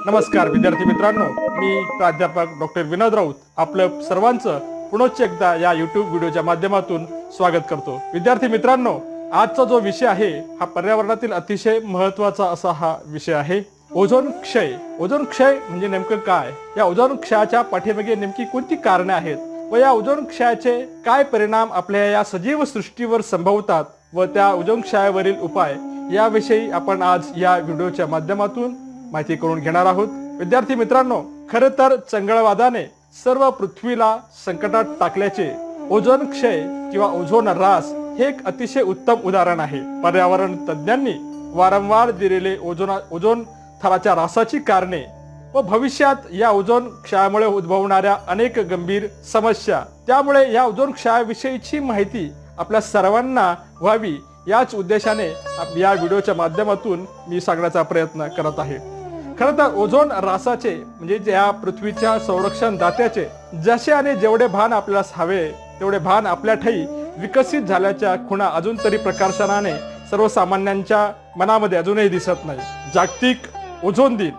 नमस्कार विद्यार्थी मित्रांनो, मी प्राध्यापक डॉक्टर विनोद राऊत आपलं सर्वांचं पुनश्च एकदा या YouTube व्हिडिओच्या माध्यमातून स्वागत करतो. विद्यार्थी मित्रांनो, आजचा जो विषय आहे हा पर्यावरणातील अतिशय महत्त्वाचा असा हा विषय आहे, ओझोन क्षय. ओझोन क्षय म्हणजे नेमकं काय? या ओझोन क्षयाच्या पाठीमागे नेमकी कोणती कारणे आहेत व या ओझोन क्षयाचे काय परिणाम आपल्या या सजीव सृष्टीवर संभवतात व त्या ओझोन क्षयावरील उपाय याविषयी आपण आज या व्हिडिओच्या माध्यमातून माहिती करून घेणार आहोत. विद्यार्थी मित्रांनो, खरं तर चंगळवादाने सर्व पृथ्वीला संकटात टाकल्याचे ओझोन क्षय किंवा ओझोन ऱ्हास हे एक अतिशय उत्तम उदाहरण आहे. पर्यावरण तज्ञांनी वारंवार दिलेले ओझोन थराच्या ऱ्हासाची कारणे व भविष्यात या ओझोन क्षयामुळे उद्भवणाऱ्या अनेक गंभीर समस्या, त्यामुळे या ओझोन क्षयाविषयीची माहिती आपल्या सर्वांना व्हावी याच उद्देशाने या व्हिडिओच्या माध्यमातून मी सांगण्याचा प्रयत्न करत आहे. खरं तर ओझोन ऱ्हासाचे म्हणजे या पृथ्वीच्या संरक्षण दात्याचे जसे आणि जेवढे भान आपल्याला हवे तेवढे भान आपल्या ठाई विकसित झाल्याच्या खुणा अजून तरी प्रकर्षाने सर्वसामान्यांच्या मनामध्ये अजूनही दिसत नाही. जागतिक ओझोन दिन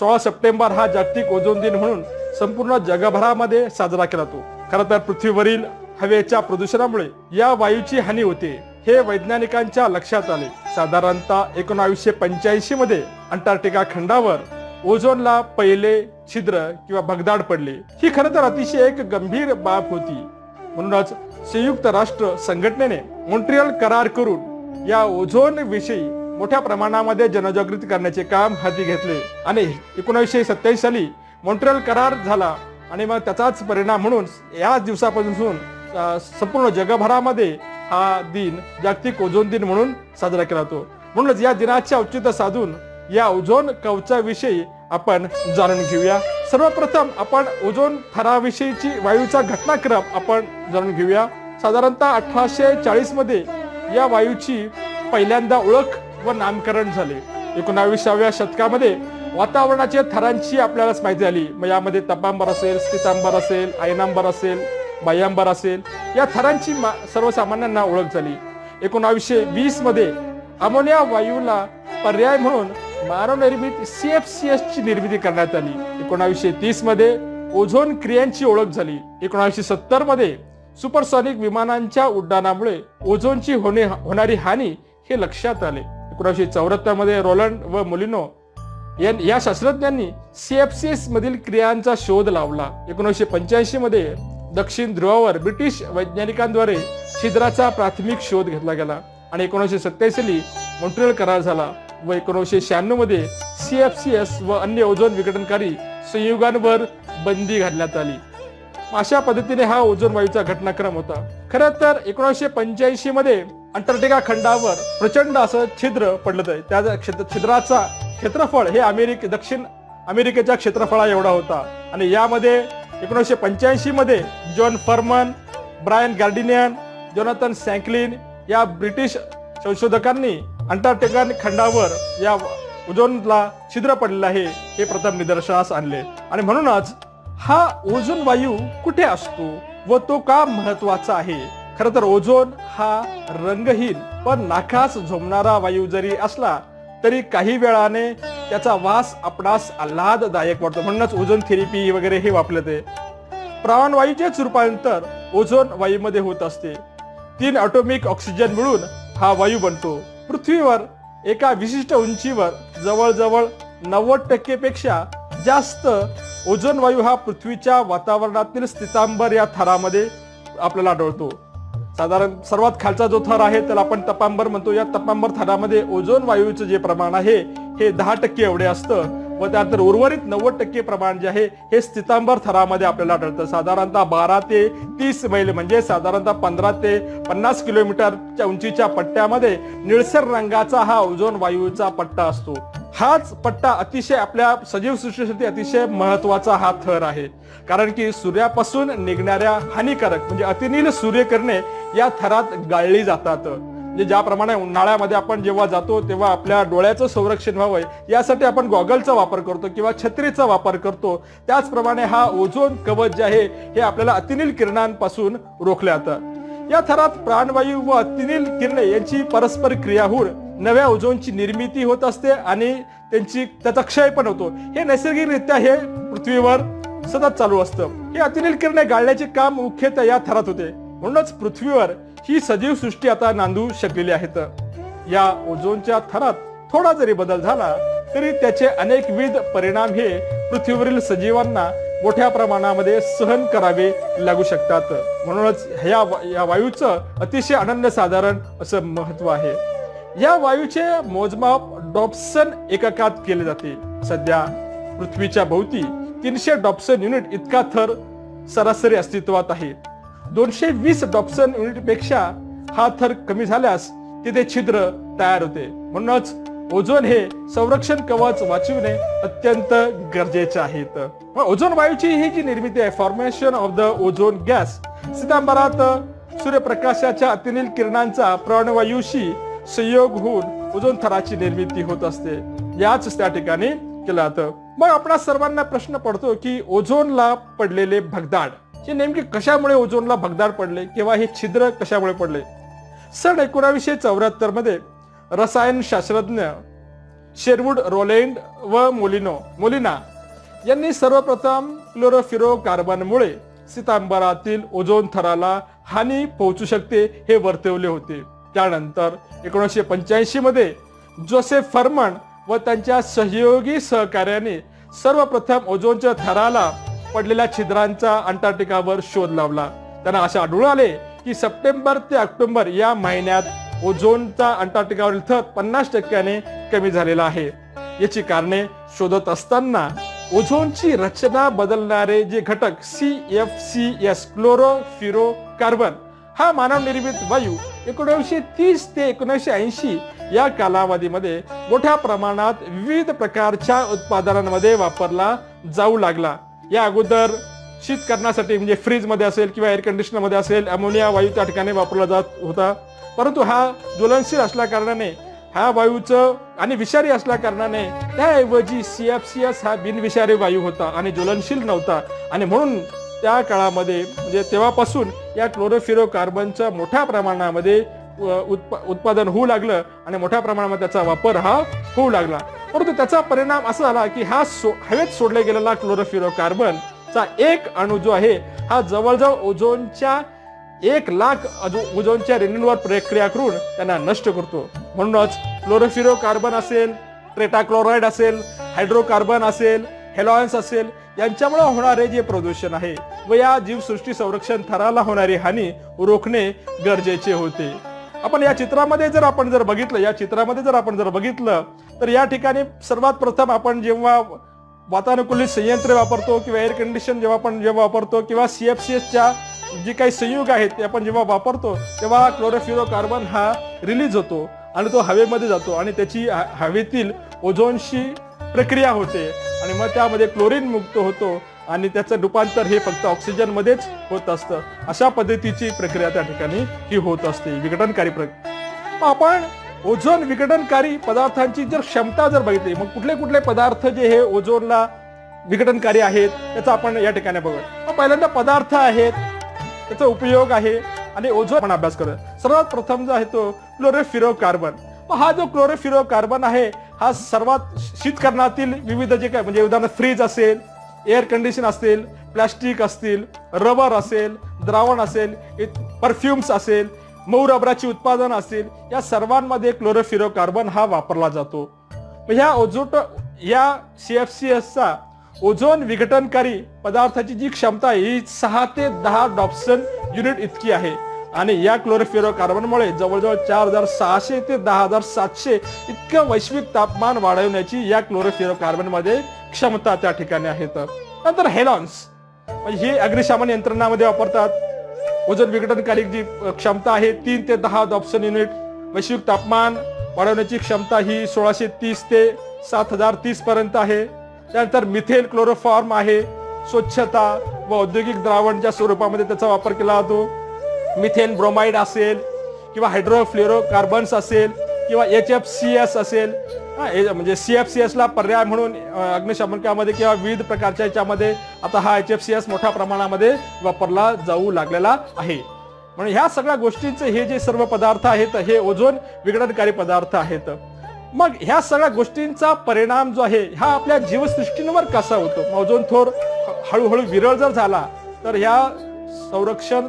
16 सप्टेंबर हा जागतिक ओझोन दिन म्हणून संपूर्ण जगभरामध्ये साजरा केला जातो. खरं तर पृथ्वीवरील हवेच्या प्रदूषणामुळे या वायूची हानी होते हे वैज्ञानिकांच्या लक्षात आले. साधारणतः 1985 मध्ये अंटार्क्टिका खंडावर ओझोनला पहिले छिद्र किंवा भगदाड पडले. ही खरं तर अतिशय एक गंभीर बाब होती. म्हणूनच संयुक्त राष्ट्र संघटनेने मॉन्ट्रियल करार करून या ओझोन विषयी मोठ्या प्रमाणामध्ये जनजागृती करण्याचे काम हाती घेतले आणि 1927 साली मॉन्ट्रियल करार झाला आणि मग त्याचाच परिणाम म्हणून या दिवसापासून संपूर्ण जगभरामध्ये हा दिन जागतिक ओझोन दिन म्हणून साजरा केला जातो. म्हणूनच या दिनाचे औचित्य साधून या ओझोन कवचाविषयी आपण जाणून घेऊया. सर्वप्रथम आपण ओझोन थराविषयीची वायूचा घटनाक्रम आपण जाणून घेऊया. साधारणतः 1840 मध्ये या वायूची पहिल्यांदा ओळख व नामकरण झाले. 19व्या शतकामध्ये वातावरणाच्या थरांची आपल्याला माहिती झाली. मग यामध्ये तपांबर असेल, स्थितांबर असेल, आयनांबर असेल, बाह्यांबर असेल, या थरांची सर्वसामान्यांना ओळख झाली. 1920 मध्ये अमोनिया वायूला पर्याय म्हणून मानवनिर्मित CFCs ची निर्मिती करण्यात आली. 1930 मध्ये ओझोन क्रियांची ओळख झाली. 1970 मध्ये सुपरसॉनिक विमानांच्या उड्डाणामुळे ओझोनची होणारी हानी हे लक्षात आले. 1974 मध्ये रोलंड व मोलिनो या शास्त्रज्ञांनी CFCs मधील क्रियांचा शोध लावला. 1985 मध्ये दक्षिण ध्रुवावर ब्रिटिश वैज्ञानिकांद्वारे छिद्राचा प्राथमिक शोध घेतला गेला आणि 1927 साली मॉन्ट्रियल करार झाला व 1996 मध्ये CFCs व अन्य ओझोन विघटनकारी संयुगांवर बंदी घालण्यात आली. अशा पद्धतीने हा ओझोन वायूचा घटनाक्रम होता. खरं तर 1985 मध्ये अंटार्क्टिका खंडावर प्रचंड असं छिद्र पडलं आहे. त्या छिद्राचा क्षेत्रफळ हे दक्षिण अमेरिकेच्या क्षेत्रफळा एवढा होता आणि यामध्ये 1985 मध्ये जॉन फर्मन, ब्रायन गार्डिनियन, जोनाथन सॅंकलिन या ब्रिटिश संशोधकांनी अंटार्क्टिका खंडावर या ओझोनला छिद्र पडलेलं आहे हे प्रथम निदर्शनास आणले. आणि म्हणूनच हा ओझोन वायू कुठे असतो व तो का महत्वाचा आहे? खरं तर ओझोन हा रंगहीन पण नाकास झोंबणारा वायू जरी असला तरी काही वेळाने त्याचा वास आपणास आल्हाददायक वाटतो. म्हणूनच ओझोन थेरपी वगैरे हे वापरले जाते. प्राणवायूचेच रूपांतर ओझोन वायूमध्ये होत असते. 3 ॲटॉमिक ऑक्सिजन मिळून हा वायू बनतो. पृथ्वीवर एका विशिष्ट उंचीवर जवळजवळ 90% पेक्षा जास्त ओझोन वायू हा पृथ्वीच्या वातावरणातील स्थितांबर या थरामध्ये आपल्याला आढळतो. साधारण सर्वात खालचा जो थर आहे त्याला आपण तपांबर म्हणतो. या तपांबर थरामध्ये ओझोन वायूचं जे प्रमाण आहे हे 10% एवढे असतं व त्यानंतर उर्वरित 90% प्रमाण जे आहे हे स्थितांबर थरामध्ये आपल्याला आढळतं. साधारणतः 12 ते 30 मैल म्हणजे साधारणतः 15 ते 50 किलोमीटरच्या उंचीच्या पट्ट्यामध्ये निळसर रंगाचा हा ओझोन वायूचा पट्टा असतो. हाच पट्टा अतिशय आपल्या सजीव सृष्टीसाठी अतिशय महत्वाचा हा थर आहे. कारण की सूर्यापासून निघणाऱ्या हानिकारक म्हणजे अतिनील सूर्यकिरणे या थरात गाळली जातात. म्हणजे ज्याप्रमाणे उन्हाळ्यामध्ये आपण जेव्हा जातो तेव्हा आपल्या डोळ्याचं संरक्षण व्हावं यासाठी आपण गॉगलचा वापर करतो किंवा छत्रीचा वापर करतो. त्याचप्रमाणे हा ओझोन कवच जे आहे हे आपल्याला अतिनील किरणांपासून रोखले जातं. या थरात प्राणवायू व अतिनील किरणे यांची परस्पर क्रिया होऊन नव्या ओझोनची निर्मिती होत असते आणि त्याचा क्षय पण होतो. हे नैसर्गिकरित्या हे पृथ्वीवर सतत चालू असतं. हे अतिनील किरणे गाळण्याचे काम मुख्यतः या थरात होते. म्हणूनच पृथ्वीवर ही सजीव सृष्टी आता नांदू शकलेली आहेत. या ओझोनच्या थरात थोडा जरी बदल झाला तरी त्याचे अनेकविध परिणाम हे पृथ्वीवरील सजीवांना मोठ्या प्रमाणामध्ये सहन करावे लागू शकतात. म्हणूनच या वायूचं अतिशय अनन्यसाधारण असं महत्व आहे. या वायूचे मोजमाप डॉप्सन एककात केले जाते. सध्या पृथ्वीच्या भोवती 300 डॉप्सन युनिट इतका थर सरासरी अस्तित्वात आहे. 220 डॉप्सन युनिट पेक्षा हा थर कमी झाल्यास तिथे छिद्र तयार होते. म्हणूनच ओझोन हे संरक्षण कवच वाचविणे अत्यंत गरजेचे आहेत. ओझोन वायूची ही जी निर्मिती आहे, formation of the ozone gas, सितांबरात सूर्यप्रकाशाच्या अतिनील किरणांचा प्राणवायूशी संयोग होऊन ओझोन थराची निर्मिती होत असते. याच त्या ठिकाणी केलं जातं. मग आपणा सर्वांना प्रश्न पडतो की ओझोनला पडलेले भगदाड हे नेमके कशामुळे ओझोनला भगदाड पडले किंवा हे छिद्र कशामुळे पडले? सन 1974 मध्ये रसायनशास्त्रज्ञ शेरवूड, रोलेंड व मोलिना यांनी सर्वप्रथम क्लोरोफ्लोरोकार्बनमुळे सितांबरातील ओझोन थराला हानी पोहोचू शकते हे वर्तवले होते. त्यानंतर 1985 मध्ये जोसेफ फर्मन व त्यांच्या सहयोगी सहकार्याने सर्वप्रथम ओझोनच्या थराला पडलेल्या छिद्रांचा अंटार्क्टिकावर शोध लावला. त्यांना असे आढळून आले की सप्टेंबर ते ऑक्टोबर या महिन्यात ओझोनचा अंटार्क्टिकावरील थर 50% कमी झालेला आहे. याची कारणे शोधत असताना ओझोनची रचना बदलणारे जे घटक CFCS क्लोरोफ्लोरोकार्बन हा मानवनिर्मित वायू 1930 ते 1980 या कालावधीमध्ये मोठ्या प्रमाणात विविध प्रकारच्या उत्पादनांमध्ये वापरला जाऊ लागला. या अगोदर शीत करण्यासाठी म्हणजे फ्रीज मध्ये असेल किंवा एअर कंडिशनर मध्ये असेल अमोनिया वायू त्या ठिकाणी वापरला जात होता. परंतु हा ज्वलनशील असल्या कारणाने हा वायूचं आणि विषारी असल्या कारणाने त्याऐवजी CFCS हा बिनविषारी वायू होता आणि ज्वलनशील नव्हता. आणि म्हणून त्या काळामध्ये म्हणजे तेव्हापासून या क्लोरोफ्लोरोकार्बनचं मोठ्या प्रमाणामध्ये उत्पादन होऊ लागलं आणि मोठ्या प्रमाणामध्ये त्याचा वापर हा होऊ लागला. परंतु त्याचा परिणाम असा झाला की हा हवेत सोडला गेलेला क्लोरोफ्लोरोकार्बन चा एक अणू जो आहे हा जवळजवळ ओझोनच्या 1,00,000 ओझोनच्या रेणूंवर प्रक्रिया करून त्यांना नष्ट करतो. म्हणूनच क्लोरोफ्लोरोकार्बन असेल, टेट्राक्लोराइड असेल, हायड्रोकार्बन असेल, हेलॉयन्स असेल यांच्यामुळे होणारे जे प्रदूषण आहे व या जीवसृष्टी संरक्षण थराला होणारी हानी रोखणे गरजेचे होते. आपण या चित्रामध्ये जर आपण बघितलं तर या ठिकाणी सर्वात प्रथम आपण जेव्हा वातानुकूलित संयंत्र वापरतो किंवा एअर कंडिशन जेव्हा वापरतो किंवा CFCSच्या जे काही संयुग आहेत ते आपण जेव्हा वापरतो तेव्हा क्लोरोफ्लोरोकार्बन हा रिलीज होतो आणि तो हवेमध्ये जातो आणि त्याची हवेतील ओझोनशी प्रक्रिया होते आणि मग त्यामध्ये क्लोरीन मुक्त होतो आणि त्याचं रूपांतर हे फक्त ऑक्सिजन मध्येच होत असतं. अशा पद्धतीची प्रक्रिया त्या ठिकाणी ही होत असते, विघटनकारी प्रक्रिया. आपण ओझोन विघटनकारी पदार्थांची जर क्षमता जर बघितली मग कुठले कुठले पदार्थ जे हे ओझोनला विघटनकारी आहेत त्याचा आपण या ठिकाणी बघूया. पहिल्यांदा पदार्थ आहेत, त्याचा उपयोग आहे आणि ओझोन आपण अभ्यास करूया. सर्वात प्रथम जो आहे तो क्लोरोफ्लोरोकार्बन. हा जो क्लोरोफ्लोरोकार्बन आहे हा सर्वात शीतकरणातील विविध जे काय म्हणजे उदाहरणार्थ फ्रीज असेल, एअर कंडिशन असेल, प्लास्टिक असतील, रबर असेल, द्रावण असेल, परफ्युम्स असेल, मऊ रबराची उत्पादन असेल, या सर्वांमध्ये क्लोरोफ्लोरोकार्बन हा वापरला जातो. या CFCSचा ओझोन विघटनकारी पदार्थाची जी क्षमता आहे ही 6 ते 10 डॉप्सन युनिट इतकी आहे आणि या क्लोरोफ्लोरोकार्बनमुळे जवळजवळ 4,600 ते 10,700 इतकं वैश्विक तापमान वाढवण्याची या क्लोरोफ्लोरोकार्बन मध्ये क्षमता त्या ठिकाणी आहेत. नंतर हेलॉन्स म्हणजे हे अग्निशमन यंत्रणामध्ये वापरतात. ओझोन विघटनकारी जी क्षमता आहे 3 ते 10 डॉप्सन युनिट, वैश्विक तापमान वाढवण्याची क्षमता ही 1630 ते 7030 पर्यंत आहे. त्यानंतर मिथेन क्लोरोफॉर्म आहे, स्वच्छता व औद्योगिक द्रावणच्या स्वरूपामध्ये त्याचा वापर केला जातो. मिथेन ब्रोमाइड असेल किंवा हायड्रोफ्लोरोकार्बन्स असेल किंवा HFCS असेल, म्हणजे CFCS ला पर्याय म्हणून अग्निशमनामध्ये किंवा विविध प्रकारच्या याच्यामध्ये आता हा HFCS मोठ्या प्रमाणामध्ये वापरला जाऊ लागलेला आहे. म्हणून ह्या सगळ्या गोष्टींचे हे जे सर्व पदार्थ आहेत हे ओझोन विघटनकारी पदार्थ आहेत. मग ह्या सगळ्या गोष्टींचा परिणाम जो आहे हा आपल्या जीवसृष्टींवर कसा होतो? ओझोन थर हळूहळू विरळ जर झाला तर ह्या संरक्षण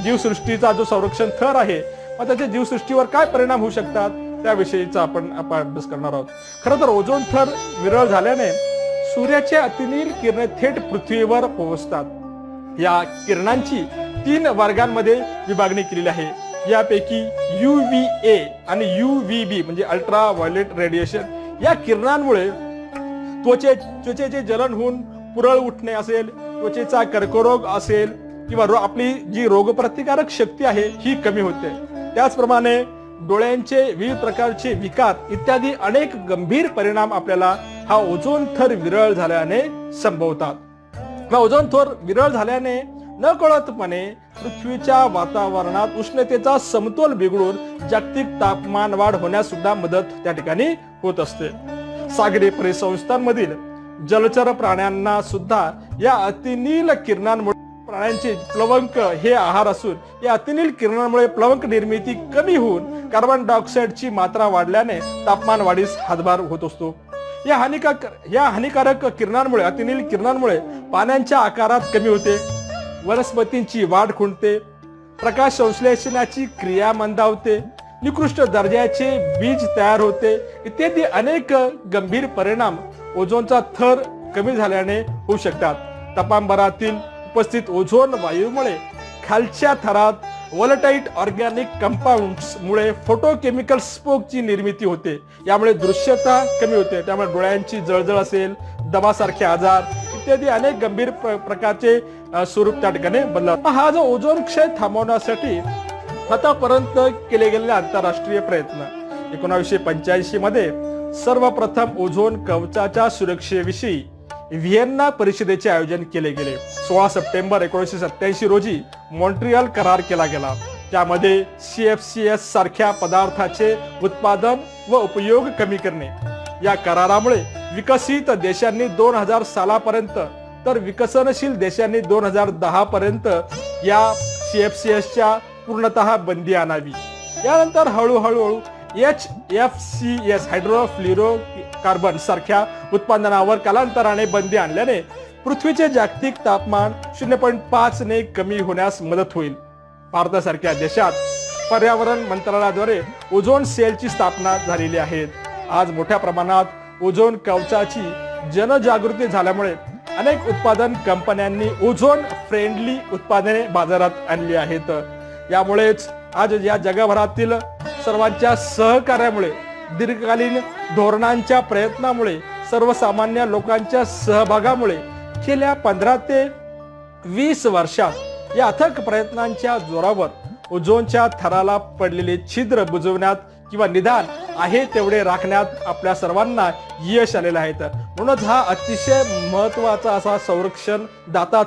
जीवसृष्टीचा जो संरक्षण थर आहे मग त्याच्या जीवसृष्टीवर काय परिणाम होऊ शकतात त्याविषयीचा आपण अभ्यास करणार आहोत. खरं तर ओझोन थर विरळ झाल्याने सूर्याचे अतिनील किरणे थेट पृथ्वीवर पोहोचतात. या किरणांची 3 वर्गांमध्ये विभागणी केलेली आहे. यापैकी UVA आणि UVB म्हणजे अल्ट्रा व्हायोलेट रेडिएशन या किरणांमुळे त्वचेचे जलन होऊन पुरळ उठणे असेल, त्वचेचा कर्करोग असेल किंवा आपली जी रोगप्रतिकारक शक्ती आहे ही कमी होते. त्याचप्रमाणे डोळ्यांचे विविध प्रकारचे विकार इत्यादी अनेक गंभीर परिणाम आपल्याला हा ओझोन थर विरळ झाल्याने संभवतात. ओझोन थर विरळ झाल्याने नकळतपणे पृथ्वीच्या वातावरणात उष्णतेचा समतोल बिघडून जागतिक तापमान वाढ होण्यास सुद्धा मदत त्या ठिकाणी होत असते. सागरी परिसंस्थांमधील जलचर प्राण्यांना सुद्धा या अतिनील किरणांमुळे प्राण्यांचे प्लवंक हे आहार असून या अतिनील किरणांमुळे प्लवंक निर्मिती कमी होऊन कार्बन डायऑक्साईडची मात्रा वाढल्याने तापमान वाढीस हातभार होत असतो. या हानिकारक किरणांमुळे अतिनील किरणांमुळे पाण्याच्या आकारात कमी होते, वनस्पतींची वाढ खुंटते, प्रकाश संश्लेषणाची क्रिया मंदावते, निकृष्ट दर्जाचे बीज तयार होते इत्यादी अनेक गंभीर परिणाम ओझोनचा थर कमी झाल्याने होऊ शकतात. तापमानभरातील उपस्थित ओझोन वायूमुळे खालच्या थरात व्होलेटाइल ऑर्गॅनिक कंपाऊंड्स मुळे फोटोकेमिकल स्मोकची निर्मिती होते. यामुळे दृश्यता कमी होते. त्यामुळे डोळ्यांची जळजळ असेल, दमासारखे आजार इत्यादी अनेक गंभीर प्रकारचे स्वरूप त्या ठिकाणी बदलतात. हा जो ओझोन क्षय थांबवण्यासाठी आतापर्यंत केले गेलेले आंतरराष्ट्रीय प्रयत्न 1985 मध्ये सर्वप्रथम ओझोन कवचाच्या सुरक्षेविषयी व्हिएन्ना परिषदेचे आयोजन केले गेले. 16 सप्टेंबर 1987 रोजी मॉन्ट्रियल करार केला गेला. त्यामध्ये CFCs सारख्या पदार्थाचे उत्पादन व उपयोग कमी करणे. या करारामुळे विकसित देशांनी 2000 सालापर्यंत तर विकसनशील देशांनी 2010 पर्यंत या CFCsच्या पूर्णतः बंदी आणावी. यानंतर हळूहळू HFCs हायड्रोफ्लोरोकार्बन सारख्या उत्पादनावर कालांतराने बंदी आणल्याने पृथ्वीचे जागतिक तापमान 0.5 ने कमी होण्यास मदत होईल. भारतासारख्या देशात पर्यावरण मंत्रालयाद्वारे ओझोन सेलची स्थापना झालेली आहे. आज मोठ्या प्रमाणात ओझोन कवचाची जनजागृती झाल्यामुळे अनेक उत्पादन कंपन्यांनी ओझोन फ्रेंडली उत्पादने बाजारात आणली आहेत. यामुळेच आज या जगभरातील सर्वांच्या सहकार्यामुळे, दीर्घकालीन धोरणांच्या प्रयत्नामुळे, सर्वसामान्य लोकांच्या सहभागामुळे गेल्या 15 ते 20 वर्षात या अथक प्रयत्नांच्या जोरावर ओझोनच्या थराला पडलेले छिद्र बुजवण्यात किंवा निदान आहे तेवढे राखण्यात आपल्या सर्वांना यश आलेलं आहे. म्हणूनच हा अतिशय महत्वाचा असा संरक्षण दाता